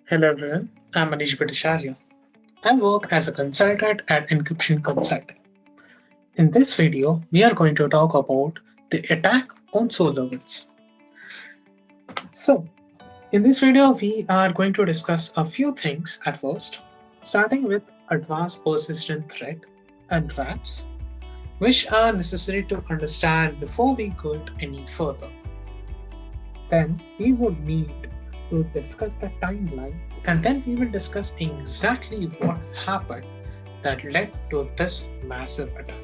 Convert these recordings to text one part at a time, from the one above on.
Hello everyone, I'm Manish Bhattacharya. I work as a consultant at Encryption Consulting. In this video, we are going to talk about the attack on SolarWinds. So, in this video, we are going to discuss a few things at first, starting with advanced persistent threat and traps, which are necessary to understand before we go any further. Then we would need to discuss the timeline, and then we will discuss exactly what happened that led to this massive attack.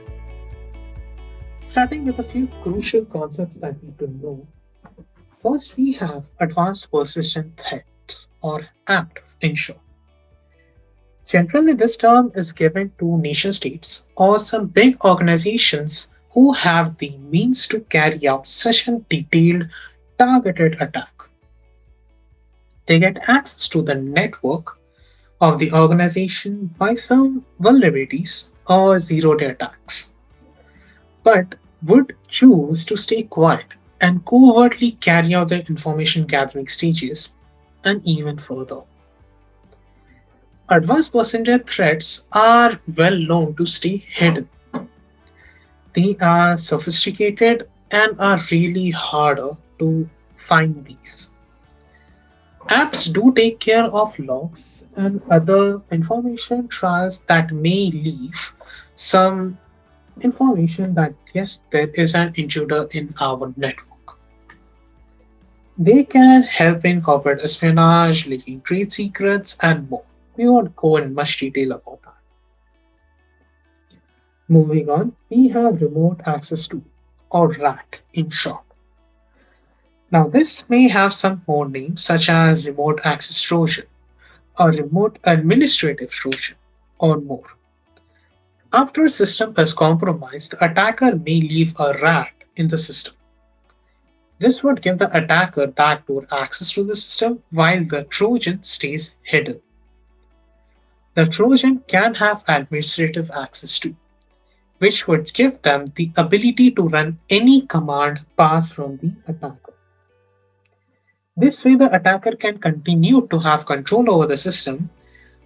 Starting with a few crucial concepts that we need to know. First, we have advanced persistent threats, or APT in short. Generally, this term is given to nation states or some big organizations who have the means to carry out such a detailed, targeted attack. They get access to the network of the organization by some vulnerabilities or zero day attacks, but would choose to stay quiet and covertly carry out their information gathering stages and even further. Advanced percentage threats are well known to stay hidden. They are sophisticated and are really harder to find these. Apps do take care of logs and other information trials that may leave some information that yes, there is an intruder in our network. They can help in corporate espionage, leaking trade secrets, and more. We won't go in much detail about that. Moving on, we have remote access to, or RAT in short. Now, this may have some more names such as remote access Trojan or remote administrative Trojan or more. After a system is compromised, the attacker may leave a rat in the system. This would give the attacker backdoor access to the system while the Trojan stays hidden. The Trojan can have administrative access too, which would give them the ability to run any command passed from the attacker. This way, the attacker can continue to have control over the system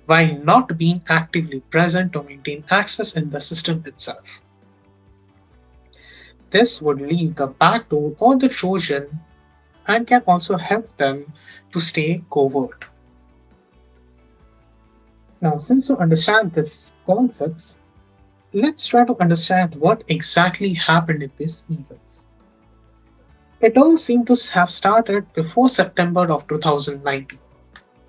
while not being actively present to maintain access in the system itself. This would leave the backdoor or the Trojan and can also help them to stay covert. Now, since to understand these concepts, let's try to understand what exactly happened in these events. It all seemed to have started before September of 2019,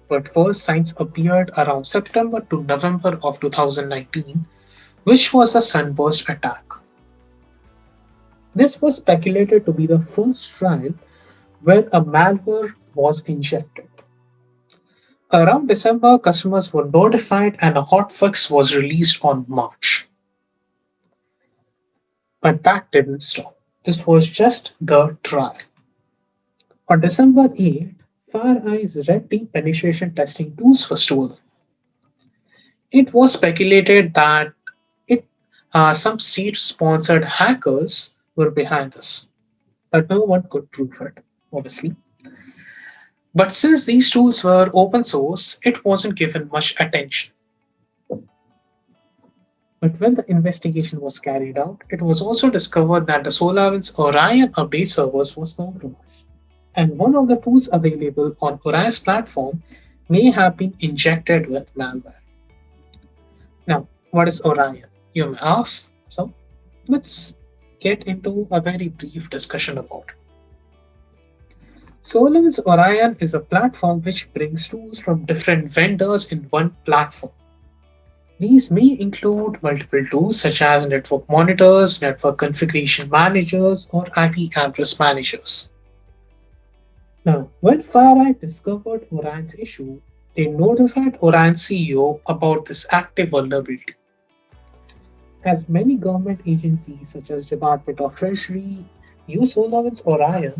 but first signs appeared around September to November of 2019, which was a sunburst attack. This was speculated to be the first trial where a malware was injected. Around December, customers were notified and a hotfix was released on March. But that didn't stop. This was just the trial. On December 8th, FireEye's Red Team penetration testing tools were stolen. It was speculated that it, some state-sponsored hackers were behind this, but no one could prove it, obviously. But since these tools were open source, it wasn't given much attention. But when the investigation was carried out, it was also discovered that the SolarWinds Orion update servers was compromised, and one of the tools available on Orion's platform may have been injected with malware. Now, what is Orion? You may ask. So, let's get into a very brief discussion about it. SolarWinds Orion is a platform which brings tools from different vendors in one platform. These may include multiple tools such as network monitors, network configuration managers, or IP address managers. Now, when FireEye discovered Orion's issue, they notified Orion's CEO about this active vulnerability. As many government agencies such as Department of Treasury use SolarWinds Orion,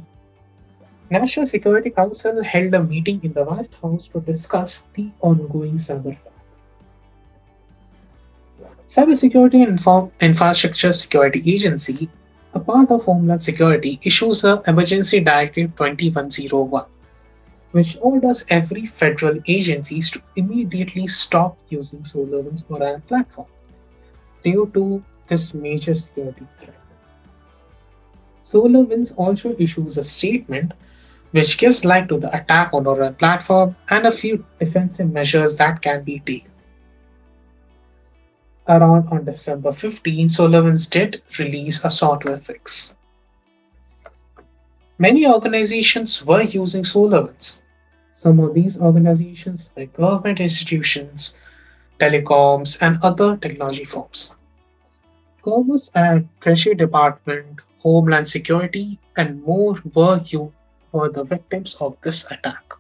National Security Council held a meeting in the White House to discuss the ongoing cyber attack. Cybersecurity and Infrastructure Security Agency, a part of Homeland Security, issues a Emergency Directive 2101. which orders every federal agencies to immediately stop using SolarWinds Orion platform due to this major security threat. SolarWinds also issues a statement which gives light to the attack on Orion platform and a few defensive measures that can be taken. Around on December 15, SolarWinds did release a software fix. Many organizations were using SolarWinds. Some of these organizations were government institutions, telecoms, and other technology firms. Commerce and Treasury Department, Homeland Security, and more were the victims of this attack.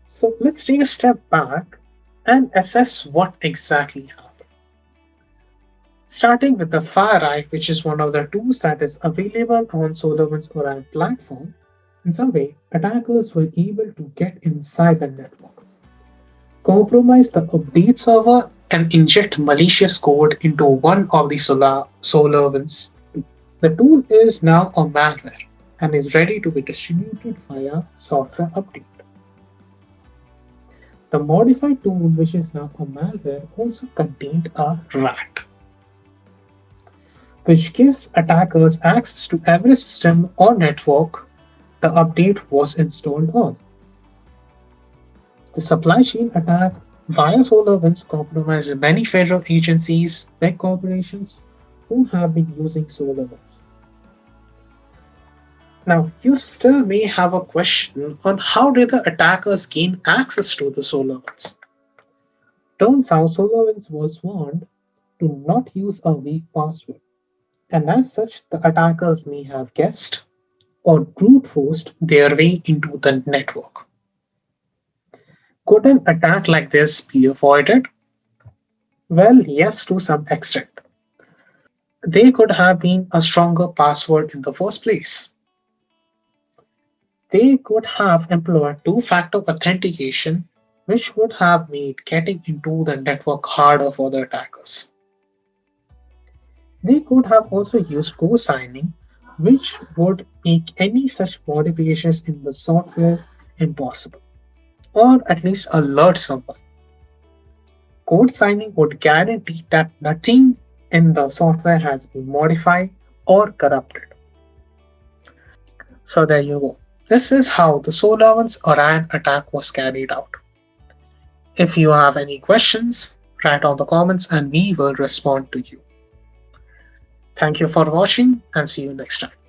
So let's take a step back and assess what exactly happened. Starting with the FireEye, which is one of the tools that is available on SolarWinds Orion platform, in some way, attackers were able to get inside the network, compromise the update server, and inject malicious code into one of the SolarWinds. The tool is now a malware and is ready to be distributed via software update. The modified tool, which is now a malware, also contained a rat, which gives attackers access to every system or network the update was installed on. The supply chain attack via SolarWinds compromises many federal agencies, big corporations who have been using SolarWinds. Now, you still may have a question on how did the attackers gain access to the SolarWinds. Turns out SolarWinds was warned to not use a weak password, and as such, the attackers may have guessed or brute forced their way into the network. Could an attack like this be avoided? Well, yes, to some extent. They could have been a stronger password in the first place. They could have employed two factor authentication, which would have made getting into the network harder for the attackers. They could have also used co signing, which would make any such modifications in the software impossible, or at least alert someone. Code signing would guarantee that nothing in the software has been modified or corrupted. So there you go. This is how the SolarWinds Orion attack was carried out. If you have any questions, write on the comments and we will respond to you. Thank you for watching and see you next time.